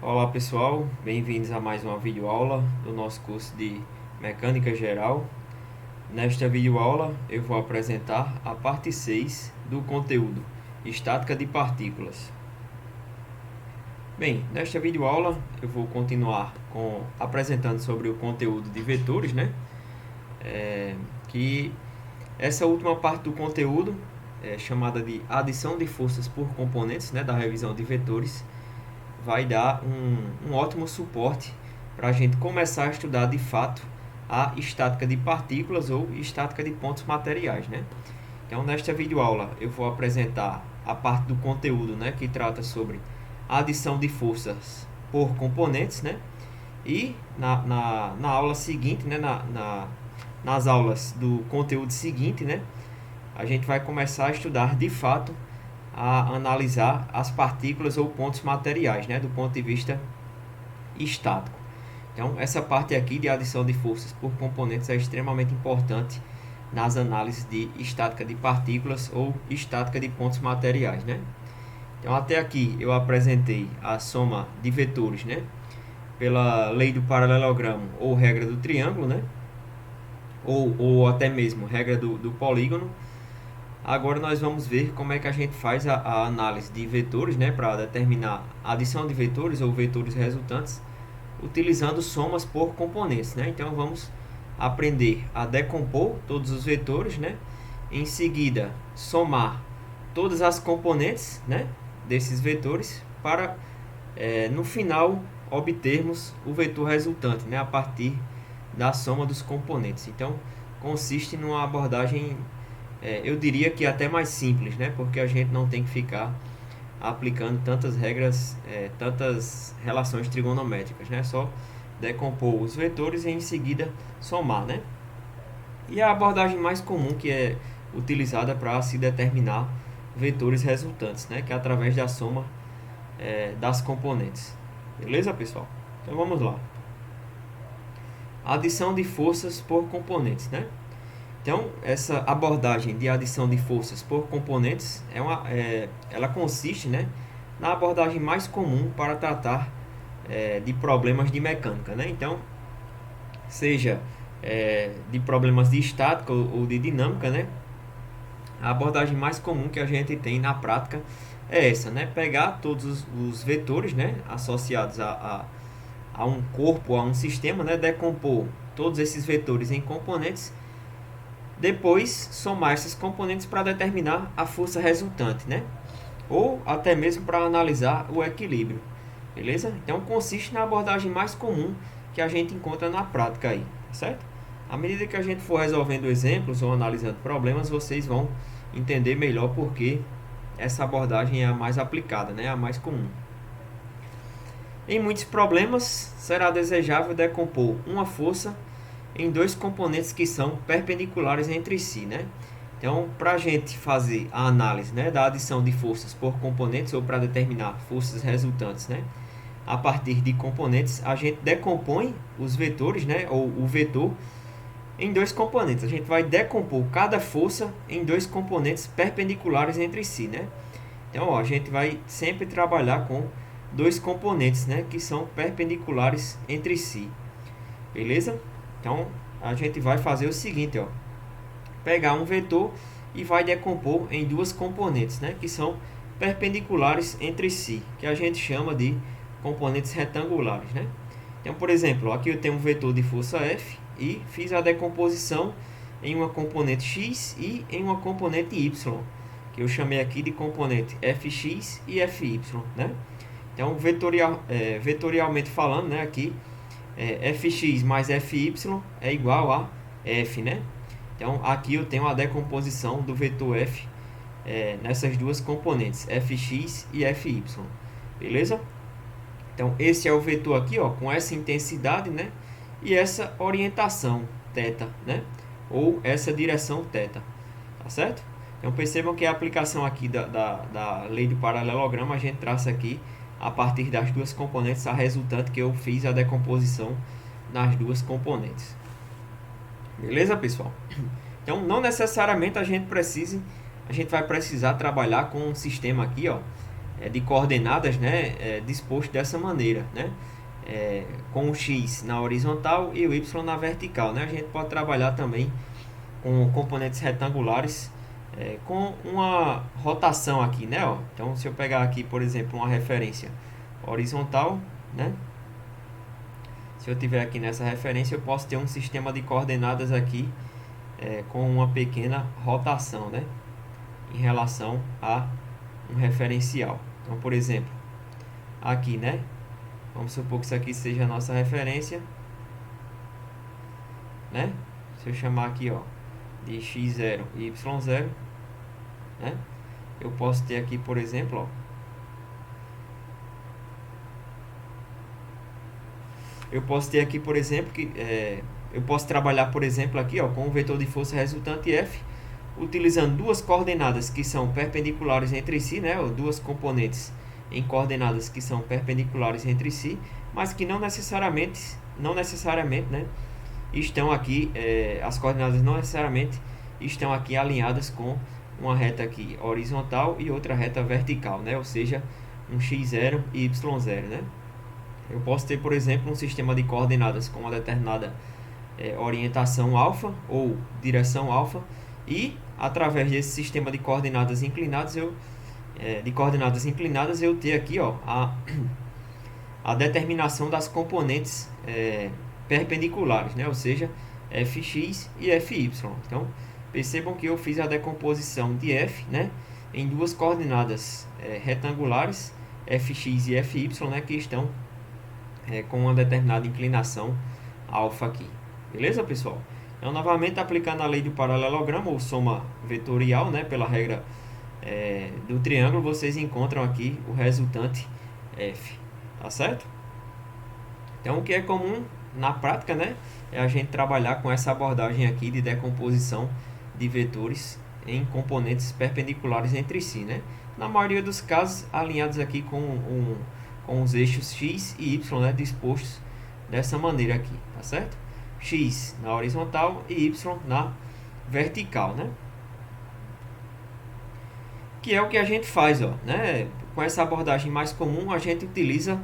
Olá pessoal, bem-vindos a mais uma videoaula do nosso curso de Mecânica Geral. Nesta videoaula eu vou apresentar a parte 6 do conteúdo Estática de Partículas. Bem, nesta videoaula eu vou continuar apresentando sobre o conteúdo de vetores, né? Que essa última parte do conteúdo é chamada de adição de forças por componentes, né, da revisão de vetores, vai dar um ótimo suporte para a gente começar a estudar de fato a estática de partículas ou estática de pontos materiais, né? Então, nesta videoaula eu vou apresentar a parte do conteúdo, né, que trata sobre a adição de forças por componentes, né? E na aula seguinte, né, nas aulas do conteúdo seguinte, né, a gente vai começar a estudar de fato a analisar as partículas ou pontos materiais, né, do ponto de vista estático. Então, essa parte aqui de adição de forças por componentes é extremamente importante nas análises de estática de partículas ou estática de pontos materiais, né? Então, até aqui eu apresentei a soma de vetores, né, pela lei do paralelogramo ou regra do triângulo, né, ou até mesmo regra do polígono. Agora nós vamos ver como é que a gente faz a análise de vetores, né, para determinar a adição de vetores ou vetores resultantes, utilizando somas por componentes, né? Então vamos aprender a decompor todos os vetores, né? Em seguida, somar todas as componentes, né, desses vetores para no final obtermos o vetor resultante, né, a partir da soma dos componentes. Então consiste numa abordagem eu diria que até mais simples, né? Porque a gente não tem que ficar aplicando tantas regras, tantas relações trigonométricas, né? Só decompor os vetores e em seguida somar, né? E a abordagem mais comum que é utilizada para se determinar vetores resultantes, né? Que é através da soma das componentes. Beleza, pessoal? Então vamos lá. Adição de forças por componentes, né? Então, essa abordagem de adição de forças por componentes ela consiste, né, na abordagem mais comum para tratar de problemas de mecânica, né? Então, seja de problemas de estática ou de dinâmica, né? A abordagem mais comum que a gente tem na prática é essa, né? Pegar todos os vetores, né, associados a um corpo, a um sistema, né? Decompor todos esses vetores em componentes. Depois, somar esses componentes para determinar a força resultante, né? Ou até mesmo para analisar o equilíbrio. Beleza? Então, consiste na abordagem mais comum que a gente encontra na prática aí, certo? À medida que a gente for resolvendo exemplos ou analisando problemas, vocês vão entender melhor porque essa abordagem é a mais aplicada, né? A mais comum. Em muitos problemas, será desejável decompor uma força em dois componentes que são perpendiculares entre si, né? Então, para a gente fazer a análise, né, da adição de forças por componentes ou para determinar forças resultantes, né, a partir de componentes, a gente decompõe os vetores, né, ou o vetor, em dois componentes. A gente vai decompor cada força em dois componentes perpendiculares entre si, né? Então, ó, a gente vai sempre trabalhar com dois componentes, né, que são perpendiculares entre si. Beleza? Então, a gente vai fazer o seguinte, ó. Pegar um vetor e vai decompor em duas componentes, né, que são perpendiculares entre si, que a gente chama de componentes retangulares, né? Então, por exemplo, aqui eu tenho um vetor de força F e fiz a decomposição em uma componente X e em uma componente Y, que eu chamei aqui de componente Fx e Fy, né? Então, vetorialmente falando, né, aqui Fx mais Fy é igual a F, né? Então, aqui eu tenho a decomposição do vetor F nessas duas componentes, Fx e Fy. Beleza? Então, esse é o vetor aqui, ó, com essa intensidade, né? E essa orientação, θ, né? Ou essa direção θ. Tá certo? Então, percebam que a aplicação aqui da lei do paralelogramo, a gente traça aqui a partir das duas componentes a resultante que eu fiz a decomposição nas duas componentes. Beleza, pessoal? Então, não necessariamente a gente vai precisar trabalhar com um sistema aqui, ó, de coordenadas, né, disposto dessa maneira, né, com o x na horizontal e o y na vertical, né. A gente pode trabalhar também com componentes retangulares com uma rotação aqui, né, ó. Então, se eu pegar aqui, por exemplo, uma referência horizontal, né, se eu tiver aqui nessa referência, eu posso ter um sistema de coordenadas aqui com uma pequena rotação, né, em relação a um referencial. Então, por exemplo, aqui, né, vamos supor que isso aqui seja a nossa referência, né? Se eu chamar aqui, ó, de x0 e y0, né? Eu posso ter aqui, por exemplo, ó, eu posso ter aqui, por exemplo, que eu posso trabalhar, por exemplo, aqui, ó, com o vetor de força resultante F, utilizando duas coordenadas que são perpendiculares entre si, né, ou duas componentes em coordenadas que são perpendiculares entre si, mas que não necessariamente, né, estão aqui, as coordenadas não necessariamente estão aqui alinhadas com uma reta aqui horizontal e outra reta vertical, né, ou seja, um x0 e y0, né. Eu posso ter, por exemplo, um sistema de coordenadas com uma determinada orientação alfa ou direção alfa, e através desse sistema de coordenadas inclinadas eu ter aqui, ó, a determinação das componentes perpendiculares, né? Ou seja, fx e fy. Então, percebam que eu fiz a decomposição de f, né, em duas coordenadas retangulares, fx e fy, né, que estão com uma determinada inclinação alfa aqui. Beleza, pessoal? Então, novamente, aplicando a lei do paralelogramo ou soma vetorial, né, pela regra do triângulo, vocês encontram aqui o resultante f. Tá certo? Então, o que é comum na prática, né, é a gente trabalhar com essa abordagem aqui de decomposição de vetores em componentes perpendiculares entre si, né? Na maioria dos casos, alinhados aqui com os eixos x e y, né, dispostos dessa maneira aqui, tá certo? X na horizontal e y na vertical, né? Que é o que a gente faz, ó, né? Com essa abordagem mais comum, a gente utiliza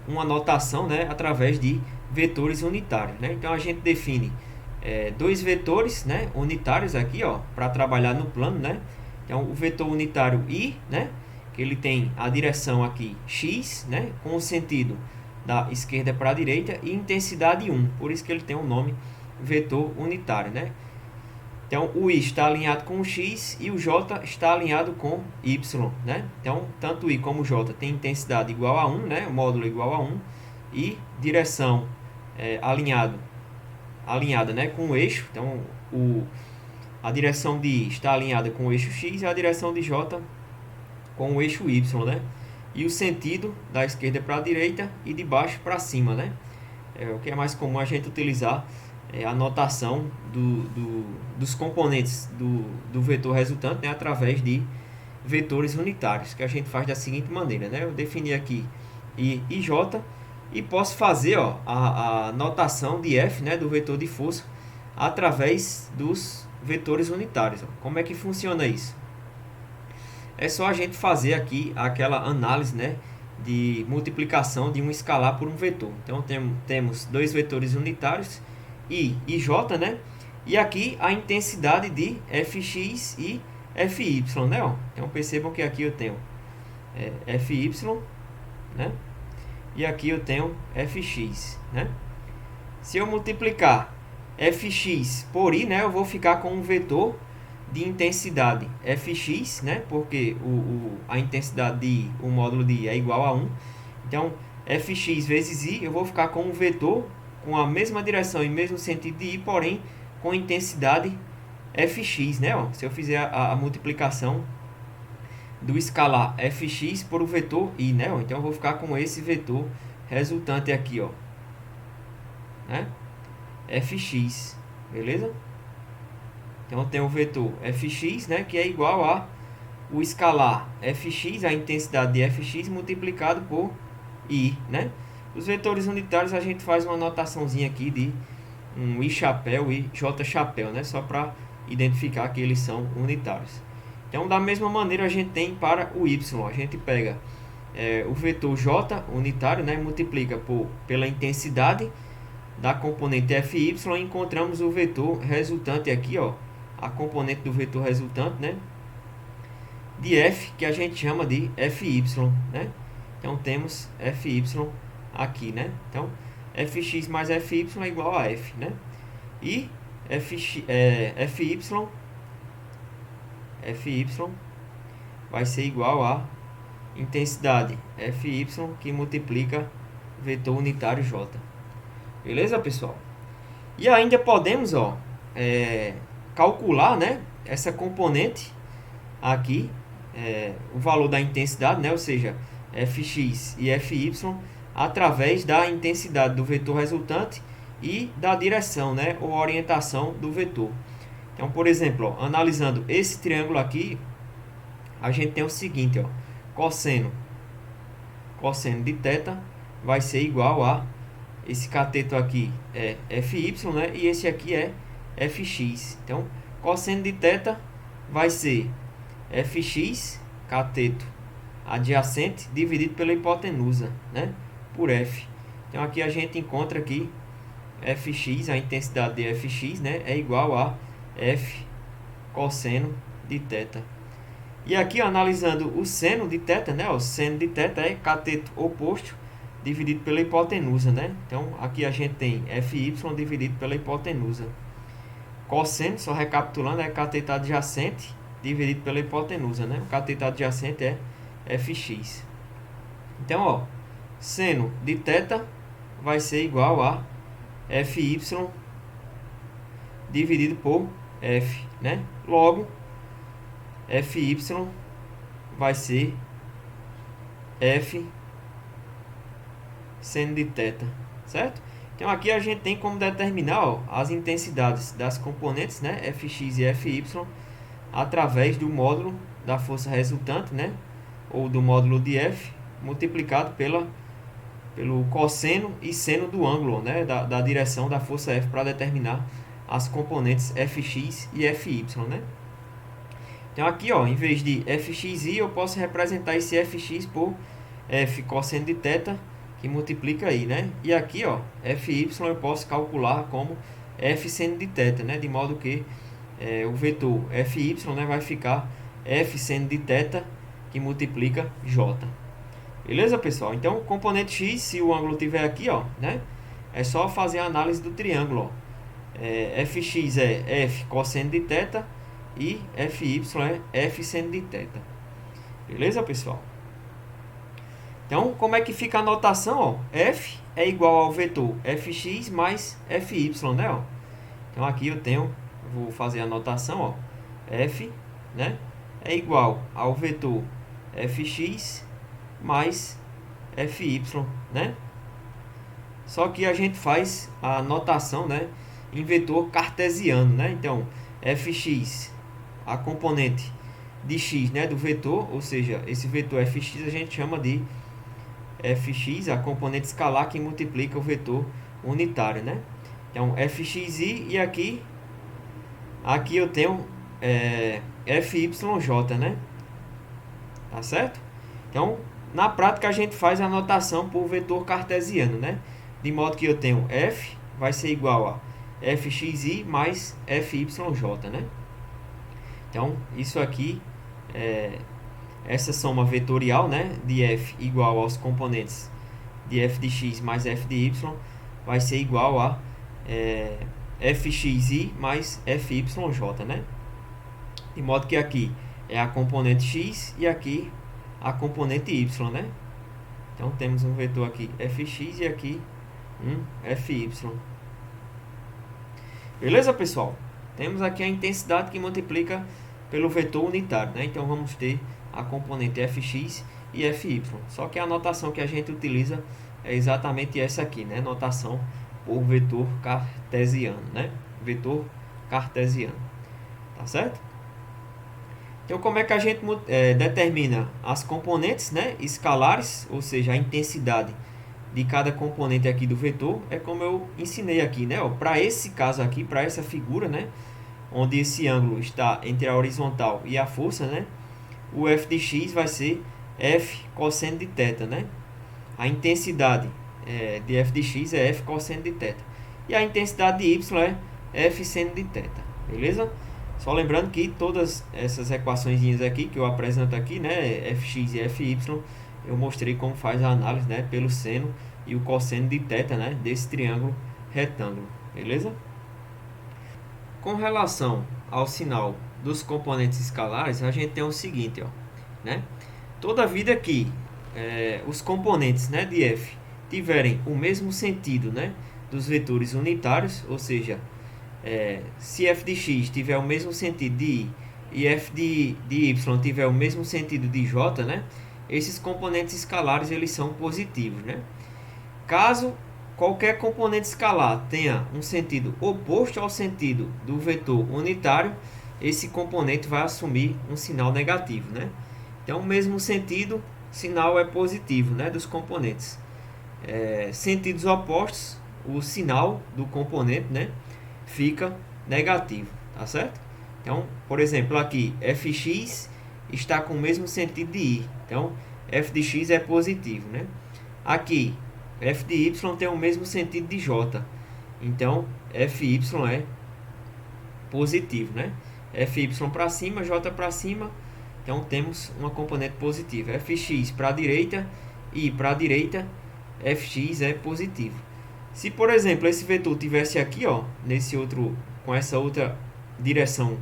uma notação, né, através de vetores unitários, né? Então, a gente define dois vetores, né, unitários aqui, ó, para trabalhar no plano, né? Então, o vetor unitário I, né, que ele tem a direção aqui x, né, com o sentido da esquerda para a direita, e intensidade 1, por isso que ele tem o nome vetor unitário, né? Então, o I está alinhado com o x e o J está alinhado com y, né? Então, tanto I como J tem intensidade igual a 1, né, módulo igual a 1, e direção alinhada, né, com o eixo. Então, a direção de I está alinhada com o eixo x e a direção de J com o eixo y, né? E o sentido da esquerda para a direita e de baixo para cima, né? O que é mais comum a gente utilizar a notação dos componentes do vetor resultante, né, através de vetores unitários, que a gente faz da seguinte maneira, né? Eu defini aqui I e J e posso fazer, ó, a notação de F, né, do vetor de força através dos vetores unitários. Ó. Como é que funciona isso? É só a gente fazer aqui aquela análise, né, de multiplicação de um escalar por um vetor. Então, temos dois vetores unitários, I e J, né? E aqui a intensidade de Fx e Fy, né? Ó. Então, percebam que aqui eu tenho Fy, né? E aqui eu tenho Fx, né? Se eu multiplicar Fx por I, né, eu vou ficar com um vetor de intensidade Fx, né, porque a intensidade de I, o módulo de I é igual a 1. Então, Fx vezes I, eu vou ficar com um vetor com a mesma direção e mesmo sentido de I, porém com intensidade Fx, né? Ó, se eu fizer a multiplicação do escalar Fx por o vetor I, né? Ó, então, eu vou ficar com esse vetor resultante aqui, ó, né? Fx, beleza? Então, eu tenho o vetor Fx, né, que é igual a o escalar Fx, a intensidade de Fx, multiplicado por I, né? Os vetores unitários a gente faz uma notaçãozinha aqui de um I chapéu e J chapéu, né? Só para identificar que eles são unitários. Então, da mesma maneira, a gente tem para o y. A gente pega o vetor j unitário, né, multiplica pela intensidade da componente fy e encontramos o vetor resultante aqui, ó, a componente do vetor resultante, né, de f, que a gente chama de fy, né? Então, temos fy aqui, né? Então, fx mais fy é igual a f, né? E fy vai ser igual a intensidade fy que multiplica vetor unitário j. Beleza, pessoal? E ainda podemos, ó, calcular, né, essa componente aqui, o valor da intensidade, né, ou seja, fx e fy, através da intensidade do vetor resultante e da direção, né, ou orientação do vetor. Então, por exemplo, ó, analisando esse triângulo aqui, a gente tem o seguinte, ó, cosseno de θ vai ser igual a esse cateto aqui é fy, né, e esse aqui é fx. Então, cosseno de θ vai ser fx, cateto adjacente, dividido pela hipotenusa, né, por f. Então, aqui a gente encontra aqui fx, a intensidade de fx, né, é igual a f cosseno de θ. E aqui, analisando o seno de θ, né, o seno de θ é cateto oposto dividido pela hipotenusa, né? Então, aqui a gente tem fy dividido pela hipotenusa. Cosseno, só recapitulando, é cateto adjacente dividido pela hipotenusa, né? O cateto adjacente é fx. Então, ó, seno de θ vai ser igual a fy dividido por f, né? Logo, fy vai ser f seno de θ, certo? Então, aqui a gente tem como determinar, ó, as intensidades das componentes, né, fx e fy, através do módulo da força resultante, né, ou do módulo de f, multiplicado pelo cosseno e seno do ângulo, né, da direção da força F, para determinar as componentes fx e fy, né? Então, aqui, ó, em vez de fxi, eu posso representar esse fx por f cosseno de θ, que multiplica aí, né? E aqui, ó, fy eu posso calcular como f seno de θ, né? De modo que o vetor fy, né, vai ficar f seno de θ, que multiplica j. Beleza, pessoal? Então, componente x, se o ângulo tiver aqui, ó, né, é só fazer a análise do triângulo, ó. Fx é f cosseno de θ e fy é f seno de θ. Beleza, pessoal? Então, como é que fica a notação? Ó? F é igual ao vetor fx mais fy, né? Ó. Então, aqui eu tenho, vou fazer a notação, ó, f, né, é igual ao vetor fx mais fy, né? Só que a gente faz a notação, né, em vetor cartesiano, né? Então, fx, a componente de x, né, do vetor, ou seja, esse vetor fx a gente chama de fx, a componente escalar que multiplica o vetor unitário, né? Então, fxi, e aqui eu tenho fyj, né? Tá certo? Então, na prática, a gente faz a notação por vetor cartesiano, né? De modo que eu tenho f vai ser igual a fxi mais fyj, né? Então, isso aqui essa soma vetorial, né, de f igual aos componentes de f de x mais f de y vai ser igual a fxi mais fyj, né? De modo que aqui é a componente x e aqui a componente y, né? Então, temos um vetor aqui fx e aqui fy. Beleza, pessoal? Temos aqui a intensidade que multiplica pelo vetor unitário, né? Então, vamos ter a componente fx e fy. Só que a notação que a gente utiliza é exatamente essa aqui, né? Notação por vetor cartesiano, né? Vetor cartesiano. Tá certo? Então, como é que a gente determina as componentes, né, escalares, ou seja, a intensidade de cada componente aqui do vetor? É como eu ensinei aqui, né? Para esse caso aqui, para essa figura, né, onde esse ângulo está entre a horizontal e a força, né? O f de x vai ser f cosseno de θ, né? A intensidade de f de x é f cosseno de θ. E a intensidade de y é f seno de θ, beleza? Só lembrando que todas essas equações aqui que eu apresento aqui, né, fx e fy, eu mostrei como faz a análise, né, pelo seno e o cosseno de θ, né, desse triângulo retângulo, beleza? Com relação ao sinal dos componentes escalares, a gente tem o seguinte, ó, né? Toda vida que os componentes, né, de f tiverem o mesmo sentido, né, dos vetores unitários, ou seja, se f de x tiver o mesmo sentido de i e f de y tiver o mesmo sentido de j, né, esses componentes escalares eles são positivos, né? Caso qualquer componente escalar tenha um sentido oposto ao sentido do vetor unitário, esse componente vai assumir um sinal negativo, né? Então, o mesmo sentido, sinal é positivo, né, dos componentes. Sentidos opostos, o sinal do componente, né, fica negativo, tá certo? Então, por exemplo, aqui fx está com o mesmo sentido de i, então f de x é positivo, né? Aqui f de y tem o mesmo sentido de j, então fy é positivo, né? Fy para cima, j para cima, então temos uma componente positiva. Fx para a direita e para a direita, fx é positivo. Se, por exemplo, esse vetor tivesse aqui, ó, nesse outro, com essa outra direção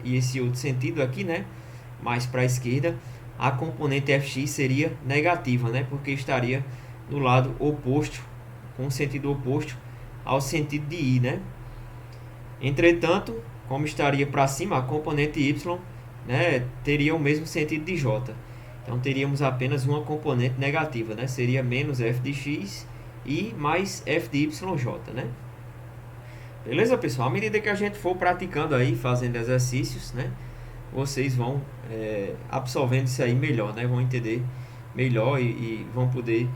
e esse outro sentido aqui, né, mais para a esquerda, a componente fx seria negativa, né, porque estaria no lado oposto, com o sentido oposto ao sentido de i, né. Entretanto, como estaria para cima, a componente y, né, teria o mesmo sentido de j. Então teríamos apenas uma componente negativa, né, seria menos f de x e mais f de yj, né? Beleza, pessoal? À medida que a gente for praticando aí, fazendo exercícios, né, vocês vão absorvendo isso aí melhor, né? Vão entender melhor e vão poder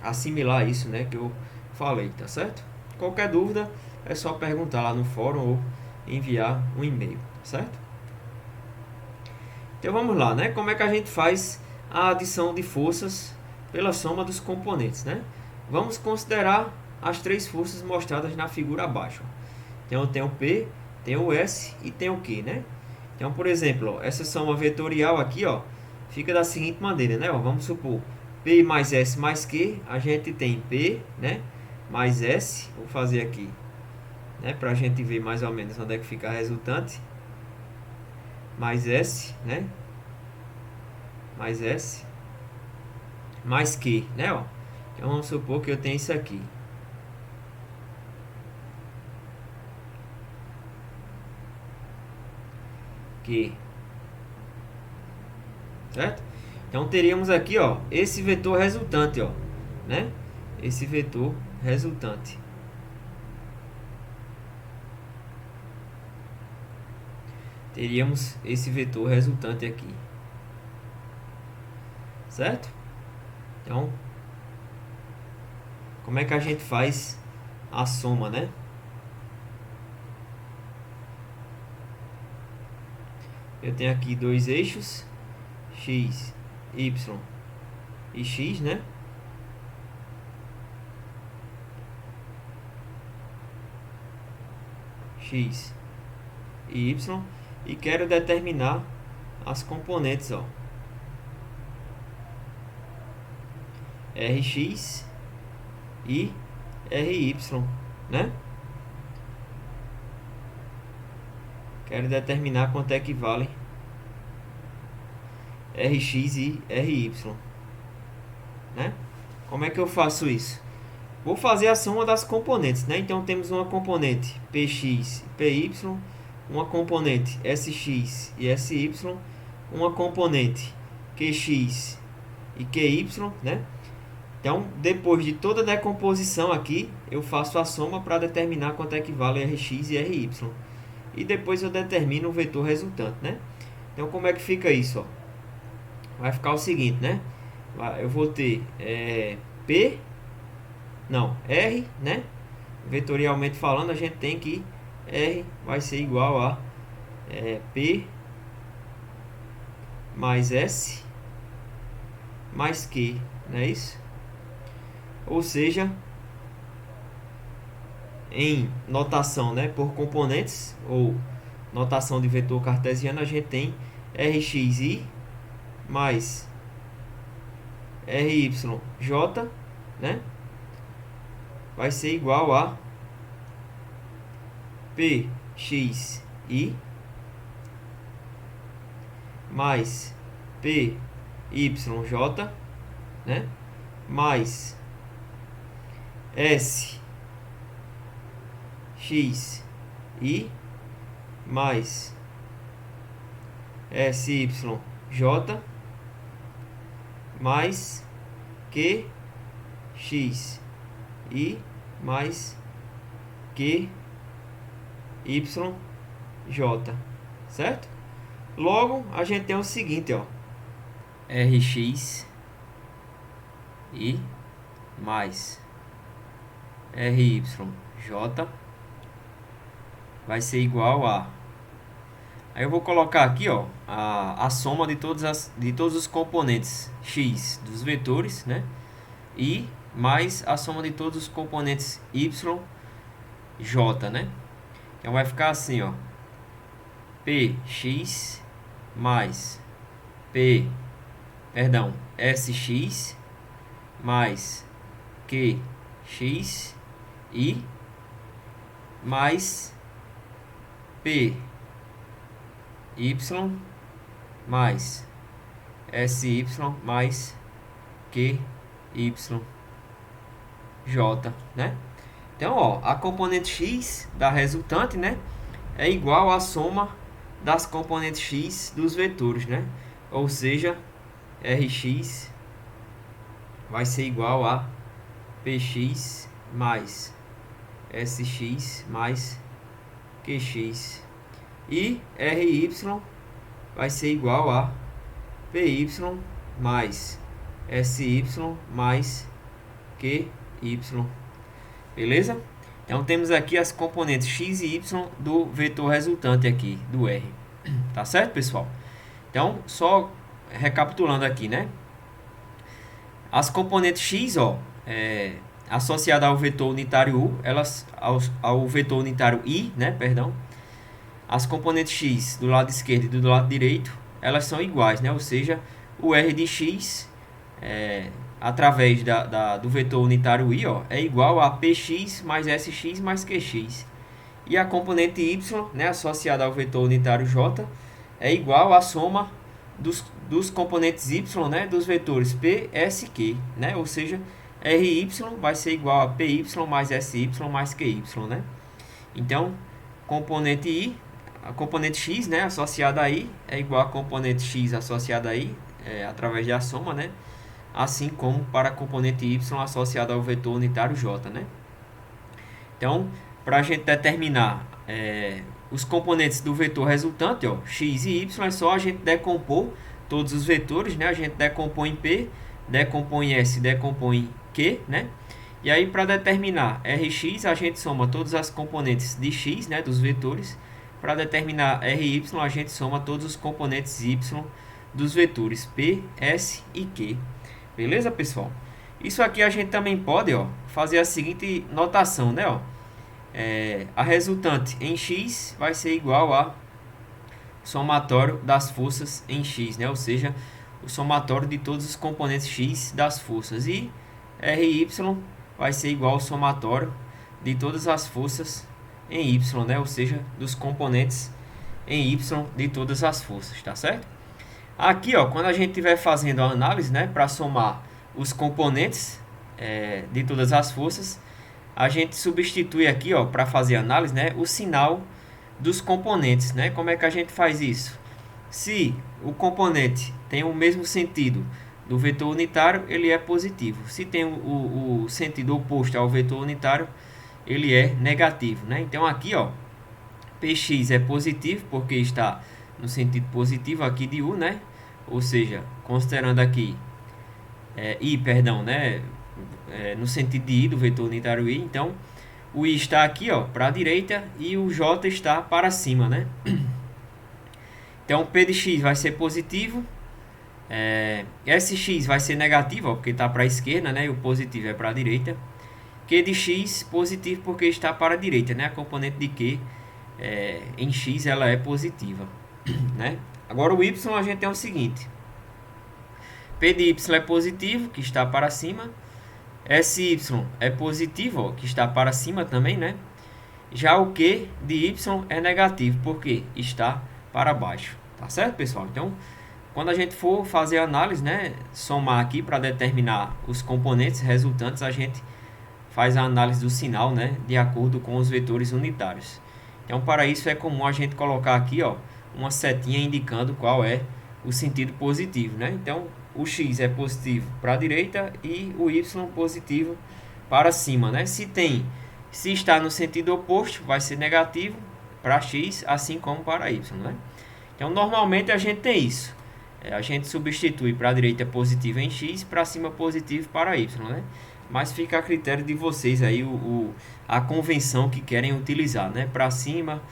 assimilar isso, né, que eu falei, tá certo? Qualquer dúvida é só perguntar lá no fórum ou enviar um e-mail, certo? Então vamos lá, né? Como é que a gente faz a adição de forças pela soma dos componentes, né? Vamos considerar as três forças mostradas na figura abaixo. Então eu tenho P, tenho S e tenho Q, né? Então, por exemplo, ó, essa soma vetorial aqui, ó, fica da seguinte maneira, né? Ó, vamos supor P mais S mais Q, a gente tem P, né, mais S, vou fazer aqui, né, para a gente ver mais ou menos onde é que fica a resultante, mais S, né, mais S, mais Q, né, ó. Então vamos supor que eu tenho isso aqui. Q. Certo? Então teríamos aqui, ó, esse vetor resultante, ó, né? Esse vetor resultante. Teríamos esse vetor resultante aqui. Certo? Então, como é que a gente faz a soma, né? Eu tenho aqui dois eixos, x, y e x, né? X e y, e quero determinar as componentes, ó, Rx e Ry, né? Quero determinar quanto é que vale Rx e Ry, né? Como é que eu faço isso? Vou fazer a soma das componentes, né? Então temos uma componente Px e Py, uma componente Sx e Sy, uma componente Qx e Qy, né? Então, depois de toda a decomposição aqui, eu faço a soma para determinar quanto é que vale Rx e Ry. E depois eu determino o vetor resultante, né? Então, como é que fica isso, ó? Vai ficar o seguinte, né? Eu vou ter R, né? Vetorialmente falando, a gente tem que R vai ser igual a P mais S mais Q, não é isso? Ou seja, em notação, né, por componentes, ou notação de vetor cartesiano, a gente tem Rxi mais Ryj, né, vai ser igual a Pxi mais Pyj, né, mais Sxi mais Syj mais Qxi mais Qyj, certo? Logo, a gente tem o seguinte, ó, Rxi mais Ryj vai ser igual a... Aí eu vou colocar aqui, ó, a soma de todos os componentes x dos vetores, né? E mais a soma de todos os componentes y, j, né? Então vai ficar assim, ó, Px mais Sx mais Qx mais Py mais Sy mais Qyj, né? Então, ó, a componente x da resultante, né, é igual à soma das componentes x dos vetores, né? Ou seja, Rx vai ser igual a Px mais Sx mais Qx. E Ry vai ser igual a Py mais Sy mais Qy. Beleza? Então temos aqui as componentes x e y do vetor resultante aqui, do R. Tá certo, pessoal? Então, só recapitulando aqui, né? As componentes x, ó, associadas ao vetor unitário u, elas ao vetor unitário i, né, perdão. As componentes x do lado esquerdo e do lado direito, elas são iguais, né? Ou seja, o R de x através do vetor unitário i, ó, é igual a Px mais Sx mais Qx. E a componente y, né, associada ao vetor unitário j, é igual à soma dos componentes y, né, dos vetores P, S, Q, né? Ou seja, Ry vai ser igual a Py mais Sy mais Qy, né? Então, componente i, a componente x, né, associada a i, é igual a componente x associada a i, através da soma, né? Assim como para a componente y associada ao vetor unitário j, né? Então, para a gente determinar os componentes do vetor resultante, ó, x e y, é só a gente decompor todos os vetores, né? A gente decompõe em P, decompõe em S, decompõe em Q, né? E aí, para determinar Rx, a gente soma todas as componentes de x, né, dos vetores. Para determinar Ry, a gente soma todos os componentes y dos vetores P, S e Q. Beleza, pessoal? Isso aqui a gente também pode, ó, fazer a seguinte notação, né? Ó. A resultante em x vai ser igual a somatório das forças em x, né? Ou seja, o somatório de todos os componentes x das forças. E Ry vai ser igual ao somatório de todas as forças em y, né? Ou seja, dos componentes em y de todas as forças, tá certo? Aqui, ó, quando a gente estiver fazendo a análise, né, para somar os componentes de todas as forças, a gente substitui aqui, ó, para fazer a análise, né, o sinal dos componentes, né? Como é que a gente faz isso? Se o componente tem o mesmo sentido do vetor unitário, ele é positivo. Se tem o sentido oposto ao vetor unitário, ele é negativo, né? Então aqui, ó, Px é positivo porque está no sentido positivo aqui de u, né? Ou seja, considerando aqui i, perdão, né? No sentido de i do vetor unitário i, então o I está aqui, ó, para a direita e o J está para cima, né? Então, o P de X vai ser positivo, SX vai ser negativo, ó, porque está para a esquerda, né? E o positivo é para a direita. Q de X positivo porque está para a direita, né? A componente de Q em X ela é positiva, né? Agora o Y a gente tem o seguinte: P de Y é positivo, que está para cima. SY é positivo, ó, que está para cima também, né? Já o Q de Y é negativo, porque está para baixo. Tá certo, pessoal? Então, quando a gente for fazer a análise, né? Somar aqui para determinar os componentes resultantes, a gente faz a análise do sinal, né? De acordo com os vetores unitários. Então, para isso é comum a gente colocar aqui, ó, uma setinha indicando qual é o sentido positivo, né? Então, o X é positivo para a direita e o Y positivo para cima, né? Se está no sentido oposto, vai ser negativo para X, assim como para Y, né? Então, normalmente a gente tem isso. A gente substitui para a direita positivo em X, para cima positivo para Y, né? Mas fica a critério de vocês aí a convenção que querem utilizar, né? Para cima,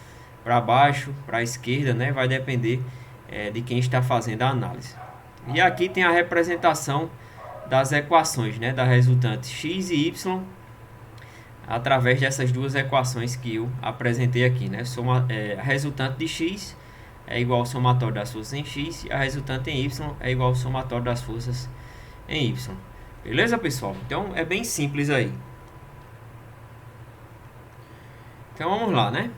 para baixo, para a esquerda, né? Vai depender de quem está fazendo a análise. E aqui tem a representação das equações, né? Da resultante x e y através dessas duas equações que eu apresentei aqui, né? A resultante de x é igual ao somatório das forças em x e a resultante em y é igual ao somatório das forças em y. Beleza, pessoal? Então é bem simples aí. Então vamos lá, né?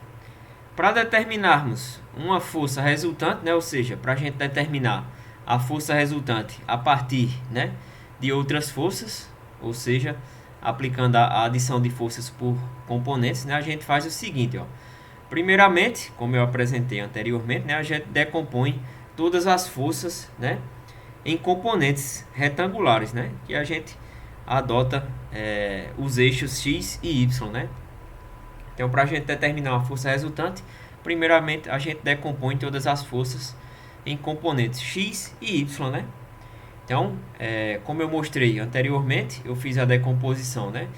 Para determinarmos uma força resultante, né? Ou seja, para a gente determinar a força resultante a partir, né, de outras forças, ou seja, aplicando a adição de forças por componentes, né, a gente faz o seguinte, ó. Primeiramente, como eu apresentei anteriormente, né, a gente decompõe todas as forças, né, em componentes retangulares, né, que a gente adota os eixos x e y, né. Então, para a gente determinar uma força resultante, primeiramente a gente decompõe todas as forças em componentes x e y, né? Então, como eu mostrei anteriormente, eu fiz a decomposição, né,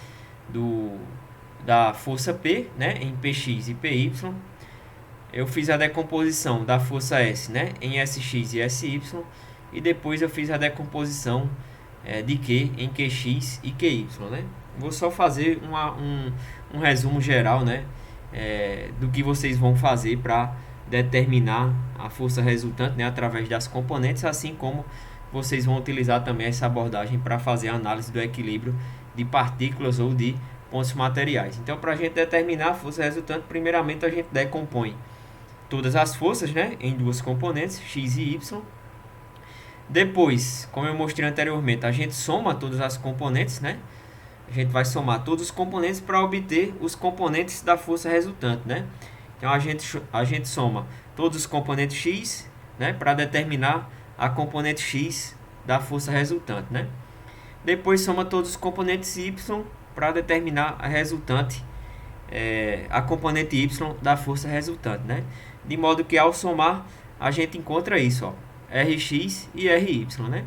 da força P, né, em Px e Py. Eu fiz a decomposição da força S, né, em Sx e Sy. E depois eu fiz a decomposição de Q em Qx e Qy, né? Vou só fazer um resumo geral, né, do que vocês vão fazer para determinar a força resultante, né, através das componentes, assim como vocês vão utilizar também essa abordagem para fazer a análise do equilíbrio de partículas ou de pontos materiais. Então, para a gente determinar a força resultante, primeiramente a gente decompõe todas as forças, né, em duas componentes, x e y. Depois, como eu mostrei anteriormente, a gente soma todas as componentes, né? A gente vai somar todos os componentes para obter os componentes da força resultante, né? Então, a gente soma todos os componentes x, né, para determinar a componente x da força resultante, né? Depois, soma todos os componentes y para determinar a resultante, a componente y da força resultante, né? De modo que, ao somar, a gente encontra isso, ó, Rx e Ry, né?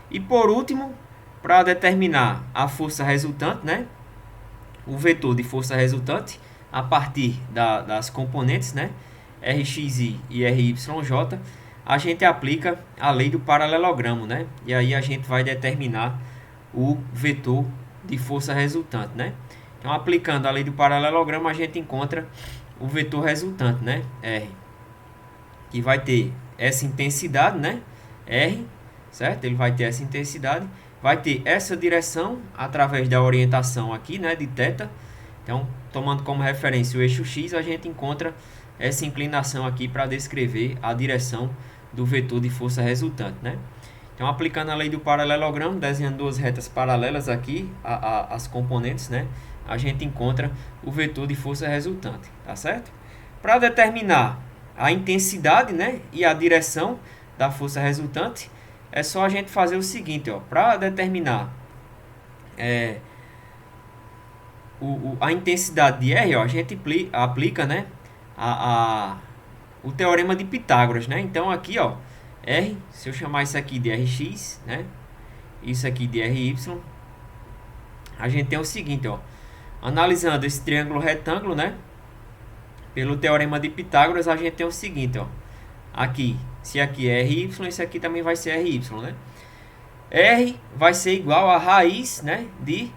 E, por último, para determinar a força resultante, né, o vetor de força resultante a partir das componentes, né, Rxi e Ryj, a gente aplica a lei do paralelogramo, né? E aí a gente vai determinar o vetor de força resultante, né? Então, aplicando a lei do paralelogramo, a gente encontra o vetor resultante, né, R, que vai ter essa intensidade, né, R, certo? Ele vai ter essa intensidade, vai ter essa direção através da orientação aqui, né, de θ. Então, tomando como referência o eixo x, a gente encontra essa inclinação aqui para descrever a direção do vetor de força resultante, né? Então, aplicando a lei do paralelogramo, desenhando duas retas paralelas aqui, as componentes, né, a gente encontra o vetor de força resultante, tá certo? Para determinar a intensidade, né, e a direção da força resultante, é só a gente fazer o seguinte, ó, para determinar a intensidade de R, ó, a gente aplica, né, o teorema de Pitágoras, né? Então aqui, ó, R, se eu chamar isso aqui de Rx, né, isso aqui de Ry, a gente tem o seguinte, ó, Analisando esse triângulo retângulo, né? Pelo teorema de Pitágoras, a gente tem o seguinte, ó. Aqui, se aqui é RY, esse aqui também vai ser RY, né? R vai ser igual a raiz, né, de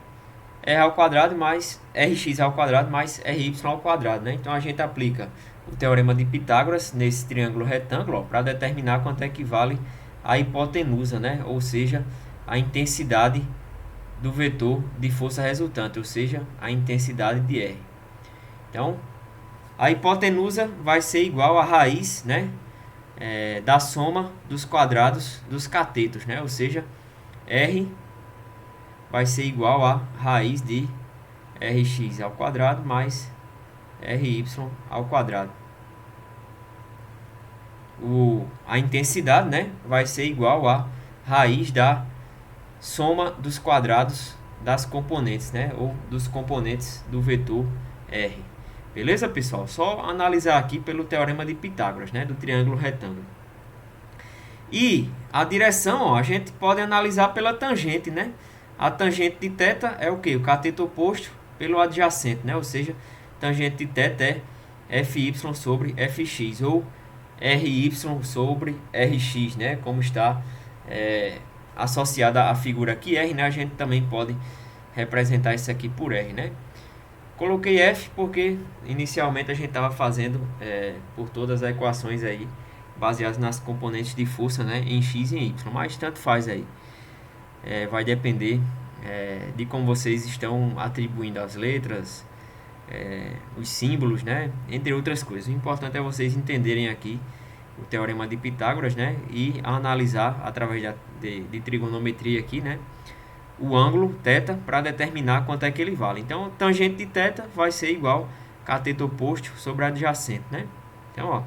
R ao quadrado mais Rx ao quadrado mais Ry ao quadrado, né? Então a gente aplica o teorema de Pitágoras nesse triângulo retângulo para determinar quanto é que vale a hipotenusa, né? Ou seja, a intensidade do vetor de força resultante, ou seja, a intensidade de R. Então, a hipotenusa vai ser igual a raiz, né, da soma dos quadrados dos catetos, né? Ou seja, R vai ser igual a raiz de Rx ao quadrado mais Ry ao quadrado. A intensidade, né, vai ser igual a raiz da soma dos quadrados das componentes, né, ou dos componentes do vetor R. Beleza, pessoal? Só analisar aqui pelo teorema de Pitágoras, né, do triângulo retângulo. E a direção, ó, a gente pode analisar pela tangente, né? A tangente de θ é o que? O cateto oposto pelo adjacente, né? Ou seja, tangente de θ é Fy sobre Fx, ou Ry sobre Rx, né? Como está associada a figura aqui R, né? A gente também pode representar isso aqui por R, né? Coloquei F porque inicialmente a gente estava fazendo por todas as equações aí, baseadas nas componentes de força, né, em X e em Y, mas tanto faz aí. Vai depender de como vocês estão atribuindo as letras, os símbolos, né, entre outras coisas. O importante é vocês entenderem aqui o teorema de Pitágoras, né, e analisar através de trigonometria aqui, né, o ângulo θ para determinar quanto é que ele vale. Então, tangente de θ vai ser igual cateto oposto sobre adjacente, né? Então, ó,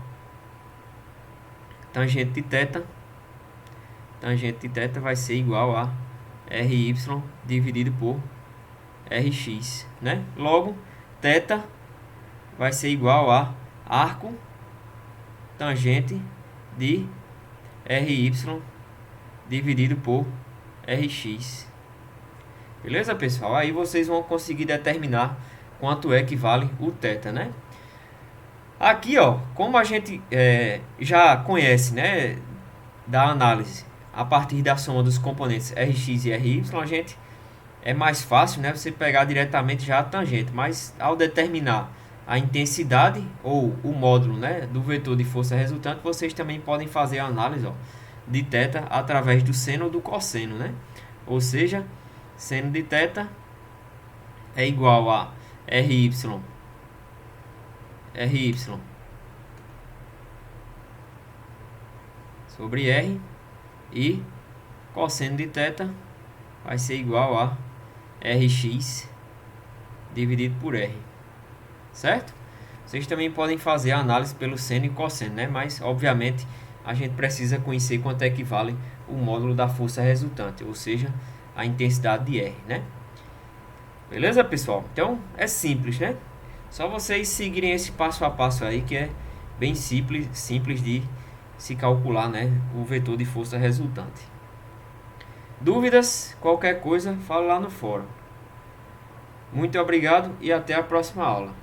tangente de θ vai ser igual a Ry dividido por Rx, né? Logo, θ vai ser igual a arco tangente de Ry dividido por Rx. Beleza, pessoal? Aí vocês vão conseguir determinar quanto é que vale o θ, né? Aqui, ó, como a gente já conhece, né, da análise a partir da soma dos componentes Rx e Ry, a gente é mais fácil, né, você pegar diretamente já a tangente, mas ao determinar a intensidade ou o módulo, né, do vetor de força resultante, vocês também podem fazer a análise, ó, de θ através do seno ou do cosseno, né? Ou seja, seno de θ é igual a Ry sobre R, e cosseno de θ vai ser igual a Rx dividido por R, certo? Vocês também podem fazer a análise pelo seno e cosseno, né? Mas, obviamente, a gente precisa conhecer quanto é que vale o módulo da força resultante, ou seja, a intensidade de R, né? Beleza, pessoal? Então, é simples, né? Só vocês seguirem esse passo a passo aí, que é bem simples de se calcular, né, o vetor de força resultante. Dúvidas? Qualquer coisa, fala lá no fórum. Muito obrigado e até a próxima aula.